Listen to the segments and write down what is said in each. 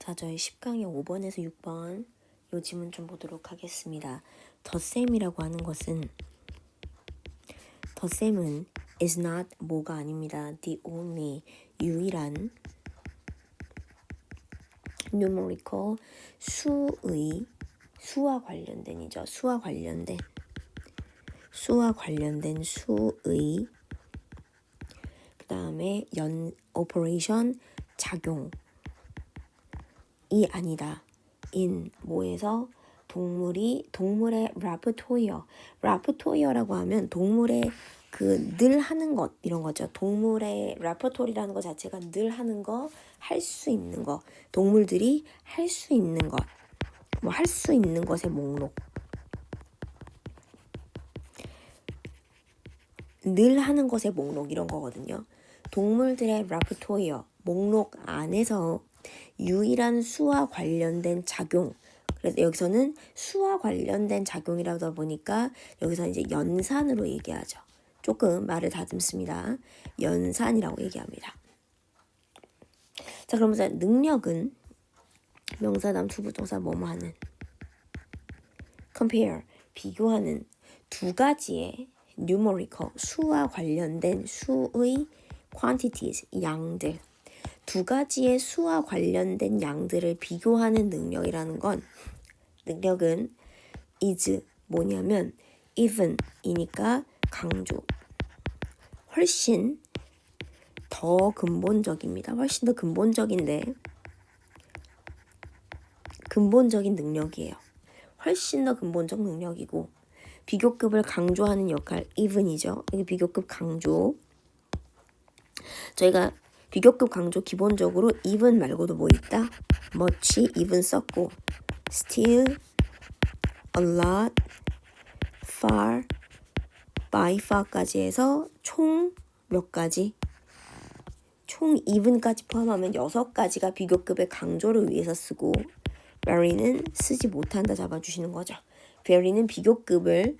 자, 저희 10강의 5번에서 6번 요 지문 좀 보도록 하겠습니다. 덧셈이라고 하는 것은 덧셈은 is not 뭐가 아닙니다. the only 유일한 numerical 수와 관련된이죠. 수와 관련된 수의 그 다음에 operation 작용이 아니다. in 뭐에서 동물의 라프토이어라고 하면 동물의 그 늘 하는 것 이런 거죠. 동물의 레퍼토리라는 것 자체가 늘 하는 거, 할 수 있는 거, 동물들이 할 수 있는 것, 뭐 할 수 있는 것의 목록. 늘 하는 것의 목록 이런 거거든요. 동물들의 레퍼토리어 목록 안에서 유일한 수와 관련된 작용. 그래서 여기서는 수와 관련된 작용이라다 보니까 여기서 이제 연산으로 얘기하죠. 조금 말을 다듬습니다. 연산이라고 얘기합니다. 자, 그러면서 능력은 명사다음 투부정사 뭐뭐 하는 compare 비교하는 두 가지의 numerical 수와 관련된 수의 quantities 양들 두 가지의 수와 관련된 양들을 비교하는 능력이라는 건 능력은 is 뭐냐면 even이니까 강조 훨씬 더 근본적입니다. 훨씬 더 근본적인데 근본적인 능력이에요. 훨씬 더 근본적 능력이고 비교급을 강조하는 역할 even이죠. 여기 비교급 강조 저희가 비교급 강조 기본적으로 even 말고도 뭐 있다? much, even 썼고 still, a lot, far, by far까지 해서 총 몇 가지? 총 even까지 포함하면 6가지가 비교급의 강조를 위해서 쓰고 very는 쓰지 못한다 잡아주시는 거죠. very는 비교급을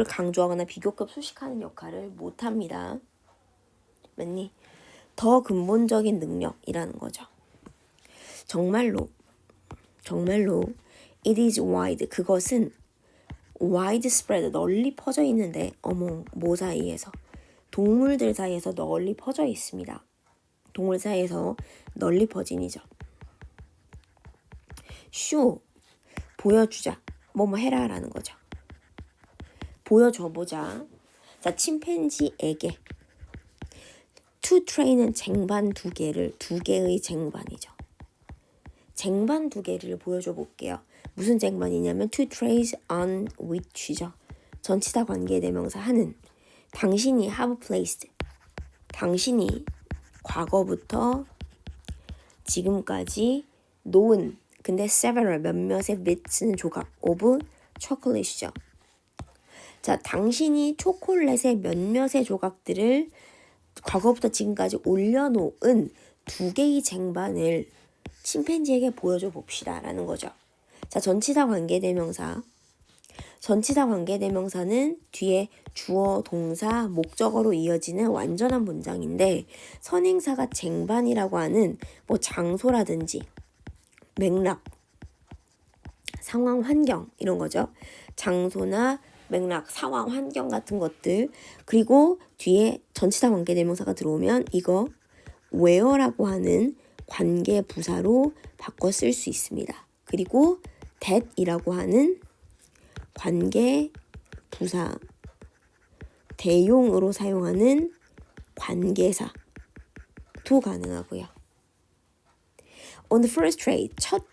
강조하거나 비교급 수식하는 역할을 못합니다. 맞니? 더 근본적인 능력이라는 거죠. 정말로 it is wide 그것은 widespread 널리 퍼져 있는데 뭐 사이에서 동물들 사이에서 널리 퍼져 있습니다. 동물 사이에서 널리 퍼진이죠. show 보여주자 뭐뭐 해라라는 거죠. 보여줘보자. 자, 침팬지에게 to train은 쟁반 두 개의 쟁반이죠. 쟁반 두 개를 보여줘 볼게요. 무슨 쟁반이냐면 to trace on which죠. 전치사 관계대명사 하는 당신이 have placed 당신이 과거부터 지금까지 놓은 근데 several 몇몇의 bits는 조각 of chocolate이죠. 자, 당신이 초콜릿의 몇몇의 조각들을 과거부터 지금까지 올려놓은 두 개의 쟁반을 침팬지에게 보여줘 봅시다 라는 거죠. 자, 전치사 관계대명사는 뒤에 주어, 동사, 목적어로 이어지는 완전한 문장인데 선행사가 쟁반이라고 하는 뭐 장소라든지 맥락, 상황, 환경 이런 거죠. 장소나 맥락, 상황, 환경 같은 것들 그리고 뒤에 전치사 관계대명사가 들어오면 이거 where라고 하는 관계 부사로 바꿔 쓸 수 있습니다. 그리고 that이라고 하는 관계 부사 대용으로 사용하는 관계사도 가능하고요. On the first tray 첫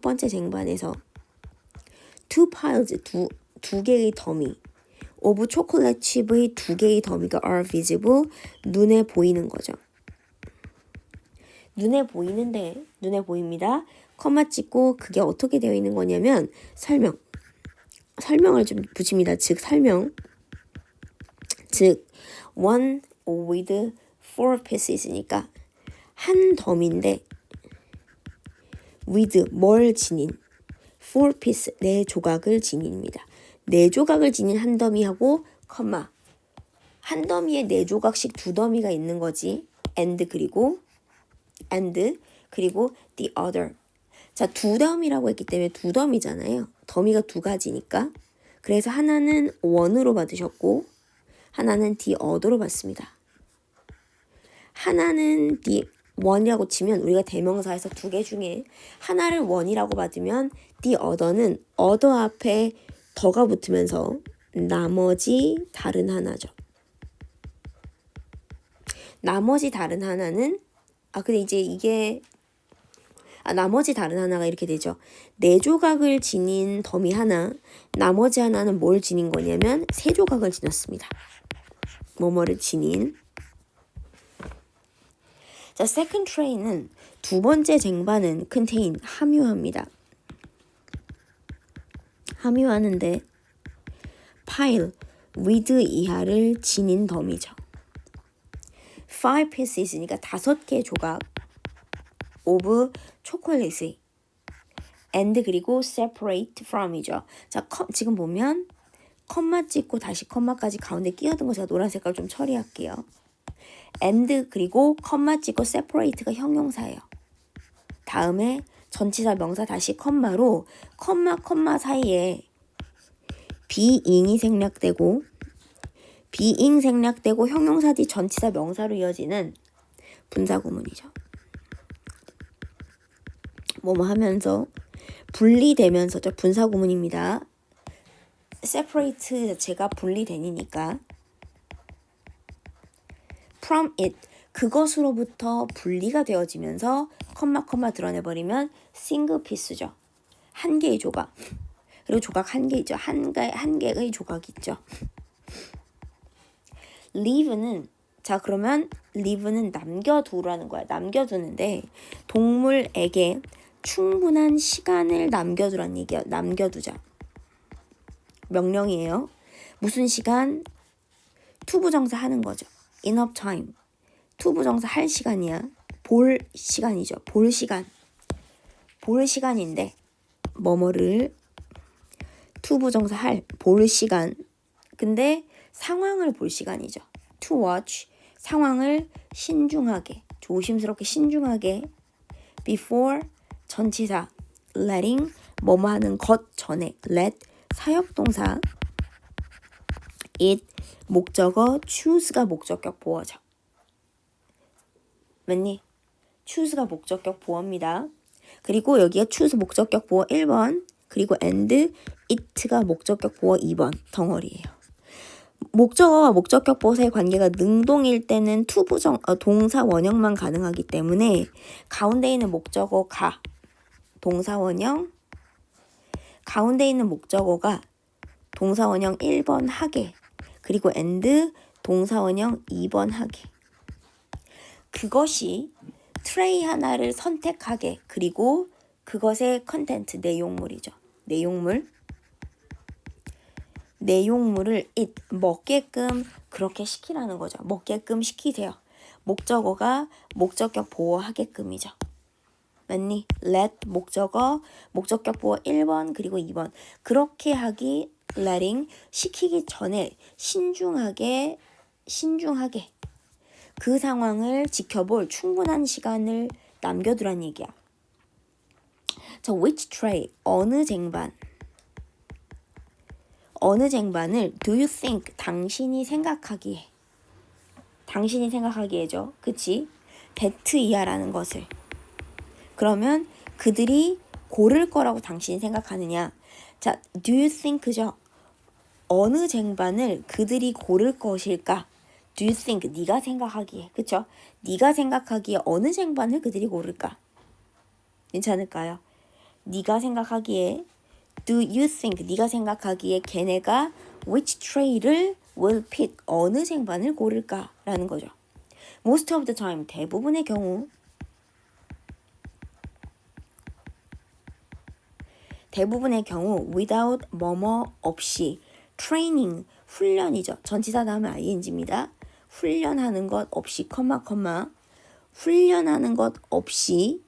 번째 쟁반에서 two piles 두 개의 더미 of chocolate chip의 두 개의 더미가 are visible 눈에 보이는 거죠. 눈에 보입니다. 컴마 찍고 그게 어떻게 되어 있는 거냐면 설명을 좀 붙입니다. 즉 one with four pieces니까 한 더미인데 with 뭘 지닌 four piece 네 조각을 지닌입니다. 네 조각을 지닌 한 더미하고 컴마 한 더미에 네 조각씩 두 더미가 있는 거지 and 그리고 the other. 자, 두 덤이라고 했기 때문에 두 덤이잖아요. 더미가 두 가지니까. 그래서 하나는 one으로 받으셨고 하나는 the other로 받습니다. 하나는 the one이라고 치면 우리가 대명사에서 두 개 중에 하나를 one이라고 받으면 the other는 other 앞에 더가 붙으면서 나머지 다른 하나죠. 나머지 다른 하나는 근데 이제 이게 나머지 다른 하나가 이렇게 되죠. 네 조각을 지닌 더미 하나, 나머지 하나는 뭘 지닌 거냐면 세 조각을 지녔습니다. 뭐뭐를 지닌. 자, second tray는 두 번째 쟁반은 contain, 함유합니다. 함유하는데 pile, with 이하를 지닌 더미죠. 5 pieces니까 5개 조각 of 초콜릿이 and 그리고 separate from이죠. 자, 지금 보면 컴마 찍고 다시 컴마까지 가운데 끼어든 거 제가 노란 색깔 좀 처리할게요. and 그리고 컴마 찍고 separate가 형용사예요. 다음에 전치사 명사 다시 컴마로 컴마 사이에 being이 생략되고 being 생략되고 형용사 뒤 전치사 명사로 이어지는 분사구문이죠. 뭐뭐 하면서 분리되면서죠. 분사구문입니다. separate 자체가 분리되니까 from it 그것으로부터 분리가 되어지면서 컴마 드러내버리면 single piece죠. 한 개의 조각. 그리고 조각 한 개 있죠. 한 개의 조각이 있죠. leave는 자 그러면 leave는 남겨두라는 거야. 남겨두는데 동물에게 충분한 시간을 남겨두라는 얘기야. 남겨두자. 명령이에요. 무슨 시간? 투부정사 하는 거죠. enough time. 투부정사 할 시간이야. 볼 시간이죠. 볼 시간. 볼 시간인데 뭐뭐를 투부정사 할 볼 시간. 근데 상황을 볼 시간이죠. to watch. 상황을 신중하게, 조심스럽게 신중하게 before 전치사 letting 뭐뭐 하는 것 전에 let 사역동사 it 목적어 choose가 목적격 보어죠. 맞니? choose가 목적격 보어입니다. 그리고 여기가 choose 목적격 보어 1번 그리고 and it가 목적격 보어 2번 덩어리예요. 목적어와 목적격 보어의 관계가 능동일 때는 동사 원형만 가능하기 때문에 가운데 있는 목적어 가 동사 원형 가운데 있는 목적어가 동사 원형 1번 하게 그리고 and 동사 원형 2번 하게 그것이 트레이 하나를 선택하게 그리고 그것의 컨텐트 내용물이죠. 내용물을 먹게끔 그렇게 시키라는 거죠. 먹게끔 시키세요. 목적어가 목적격 보호하게끔이죠. 맞니? let 목적어 목적격 보호 1번 그리고 2번 그렇게 하기 letting 시키기 전에 신중하게 그 상황을 지켜볼 충분한 시간을 남겨두란 얘기야. 자, which tray 어느 쟁반을 do you think 당신이 생각하기에죠. 그치? that 이하라는 것을. 그러면 그들이 고를 거라고 당신이 생각하느냐. 자, do you think죠. 어느 쟁반을 그들이 고를 것일까? do you think 네가 생각하기에. 그쵸? 네가 생각하기에 어느 쟁반을 그들이 고를까? 괜찮을까요? 네가 생각하기에 do you think 네가 생각하기에 걔네가 which tray를 will pick 어느 쟁반을 고를까라는 거죠. most of the time 대부분의 경우 without 뭐뭐 없이 training 훈련이죠. 전치사 다음에 ing입니다. 훈련하는 것 없이 훈련하는 것 없이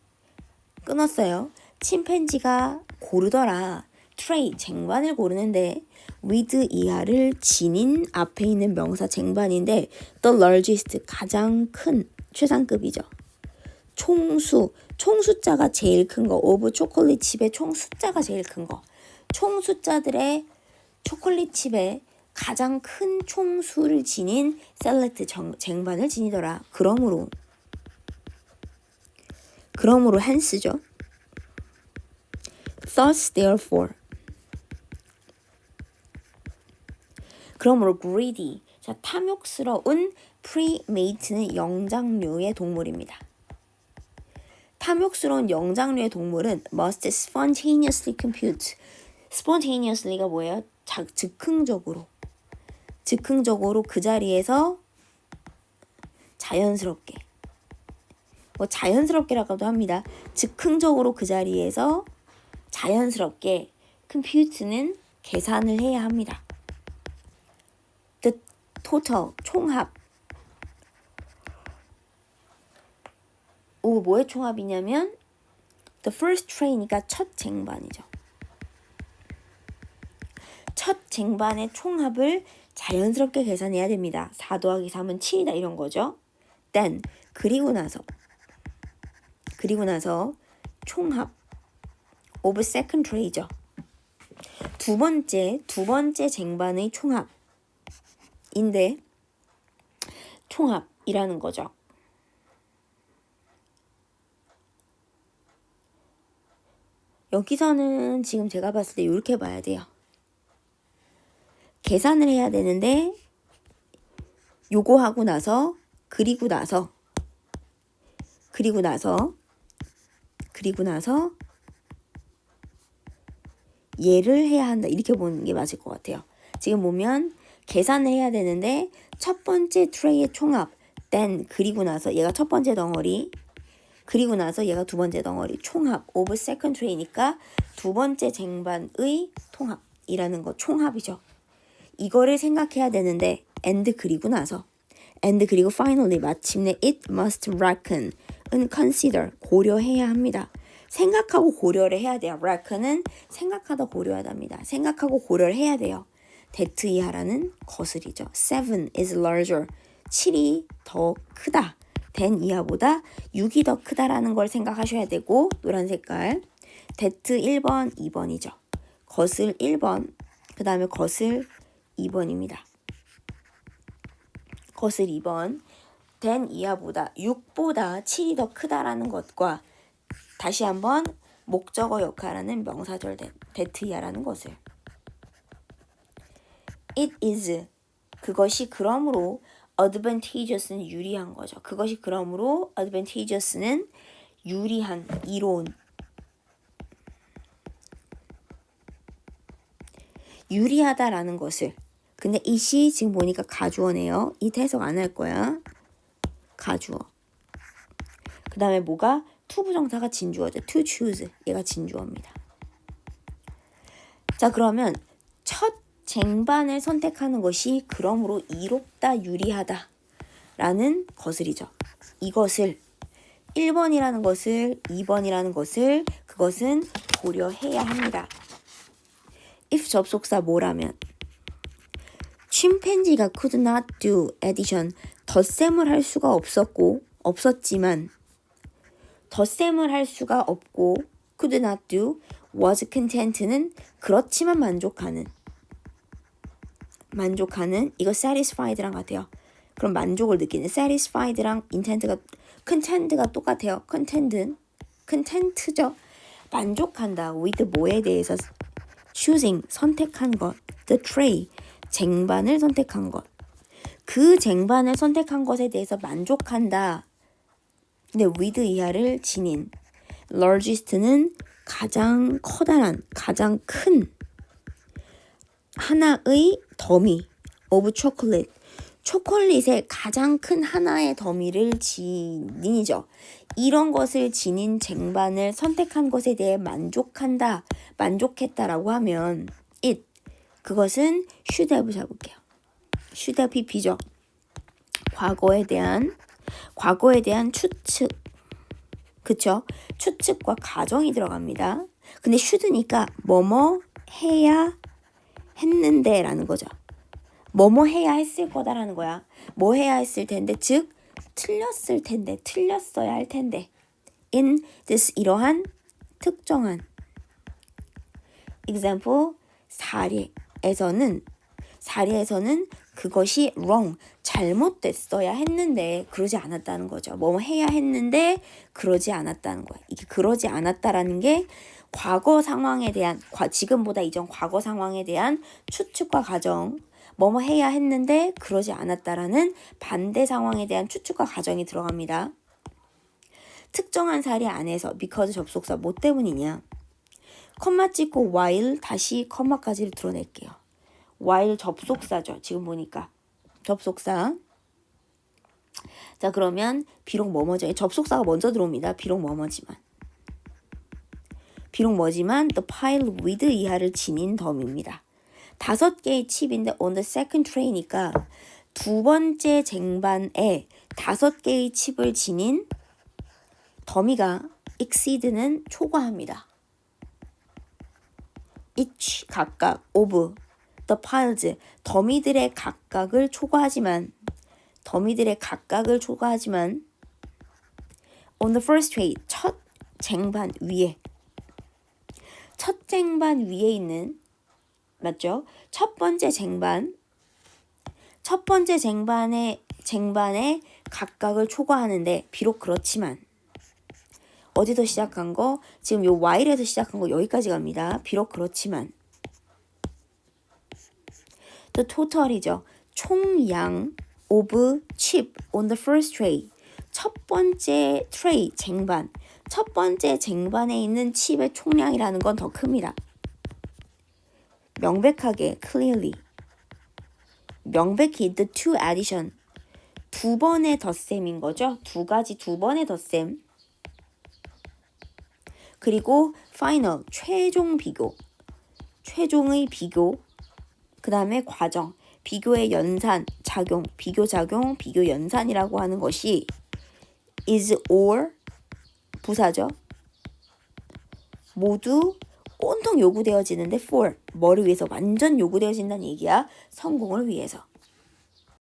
끊었어요. 침팬지가 고르더라. 트레이 쟁반을 고르는데 with 이하를 지닌 앞에 있는 명사 쟁반인데 the largest 가장 큰 최상급이죠. 총수 총 숫자가 제일 큰 거. 오브 초콜릿 칩의 총 숫자가 제일 큰 거. 총 숫자들의 초콜릿 칩의 가장 큰 총수를 지닌 셀렉트 쟁반을 지니더라. 그러므로 hence죠. thus therefore. 그러므로 greedy. 자, 탐욕스러운 primate는 영장류의 동물입니다. 탐욕스러운 영장류의 동물은 must spontaneously compute. spontaneously가 뭐예요? 즉흥적으로 그 자리에서 자연스럽게 자연스럽게라고도 합니다. 즉흥적으로 그 자리에서 자연스럽게 compute는 계산을 해야 합니다. the total 총합. 뭐의 총합이냐면 the first train이니까 첫 쟁반이죠. 첫 쟁반의 총합을 자연스럽게 계산해야 됩니다. 4 더하기 3은 7이다 이런 거죠. then 그리고 나서 총합 of second tray죠. 두 번째 쟁반의 총합이라는 거죠. 여기서는 지금 제가 봤을 때 이렇게 봐야 돼요. 계산을 해야 되는데 요거 하고 나서 그리고 나서 얘를 해야 한다. 이렇게 보는 게 맞을 것 같아요. 지금 보면 계산을 해야 되는데 첫 번째 트레이의 총합 then 그리고 나서 얘가 첫 번째 덩어리 그리고 나서 얘가 두 번째 덩어리 총합 of second tray니까 두 번째 쟁반의 통합이라는 거 총합이죠. 이거를 생각해야 되는데 and 그리고 finally 마침내 it must reckon 은 consider 고려해야 합니다. 생각하고 고려를 해야 돼요. reckon은 생각하다 고려하답니다. 생각하고 고려를 해야 돼요. that 이하라는 거슬이죠. 7 is larger 7이 더 크다. than 이하보다 6이 더 크다라는 걸 생각하셔야 되고 노란 색깔 that 1번 2번이죠. 거슬 1번 그 다음에 거슬 2번입니다. 거슬 2번 than 이하보다 6보다 7이 더 크다라는 것과 다시 한번 목적어 역할하는 명사절 that 이하라는 것을 it is 그것이 그러므로 advantageous는 유리한 거죠. 그것이 그러므로 advantageous는 유리한 이로운 유리하다라는 것을 근데 it이 지금 보니까 가주어네요. it 해석 안 할 거야. 가주어. 그 다음에 뭐가? 투부정사가 진주어죠. to choose. 얘가 진주어입니다. 자 그러면 첫 쟁반을 선택하는 것이 그러므로 이롭다 유리하다 라는 거슬이죠. 이것을 1번이라는 것을 2번이라는 것을 그것은 고려해야 합니다. if 접속사 뭐라면 침팬지가 could not do addition 덧셈을 할 수가 없었지만 덧셈을 할 수가 없고 could not do was content는 그렇지만 만족하는 이거 satisfied랑 같아요. 그럼 만족을 느끼는 satisfied랑 content가 똑같아요. content죠. 만족한다. with 뭐에 대해서 choosing 선택한 것 the tray 쟁반을 선택한 것 그 쟁반을 선택한 것에 대해서 만족한다. 근데 with 이하를 지닌 largest는 가장 커다란 가장 큰 하나의 더미 of chocolate 초콜릿의 가장 큰 하나의 더미를 지니죠. 이런 것을 지닌 쟁반을 선택한 것에 대해 만족했다라고 하면 it 그것은 should have 잡을게요. should have pp죠. 과거에 대한 추측 그쵸? 추측과 가정이 들어갑니다. 근데 should니까 뭐뭐 해야 했는데 라는 거죠. 뭐뭐 해야 했을 거다라는 거야. 뭐 해야 했을 텐데 즉 틀렸을 텐데 틀렸어야 할 텐데 in this 이러한 특정한 example 사례에서는 그것이 wrong 잘못됐어야 했는데 그러지 않았다는 거죠. 뭐 해야 했는데 그러지 않았다는 거예요. 이게 그러지 않았다라는 게 과거 상황에 대한 지금보다 이전 과거 상황에 대한 추측과 가정 뭐뭐 해야 했는데 그러지 않았다라는 반대 상황에 대한 추측과 가정이 들어갑니다. 특정한 사례 안에서 because 접속사 뭐 때문이냐 컴마 찍고 while 다시 컴마까지를 드러낼게요. while 접속사죠. 지금 보니까 접속사. 자 그러면 비록 뭐뭐죠. 접속사가 먼저 들어옵니다. 비록 뭐뭐지만 the pile with 이하를 지닌 덤입니다. 5개의 칩인데 on the second tray니까 두 번째 쟁반에 5개의 칩을 지닌 더미가 exceed는 초과합니다. each 각각 of the piles 더미들의 각각을 초과하지만 on the first tray 첫 쟁반 위에 있는 맞죠? 첫 번째 쟁반의 각각을 초과하는데 비록 그렇지만 어디서 시작한 거 지금 요 while에서 시작한 거 여기까지 갑니다. 비록 그렇지만 the total이죠. 총양 of chip on the first tray 첫 번째 트레이 쟁반 첫 번째 쟁반에 있는 칩의 총량이라는 건 더 큽니다. 명백하게 clearly 명백히 the two addition 두 번의 덧셈인 거죠. 두 번의 덧셈 그리고 final 최종의 비교 그 다음에 과정 비교의 연산 작용 비교 연산이라고 하는 것이 is or 부사죠. 모두 온통 요구되어지는데 for 뭐를 위해서 완전 요구되어진다는 얘기야. 성공을 위해서.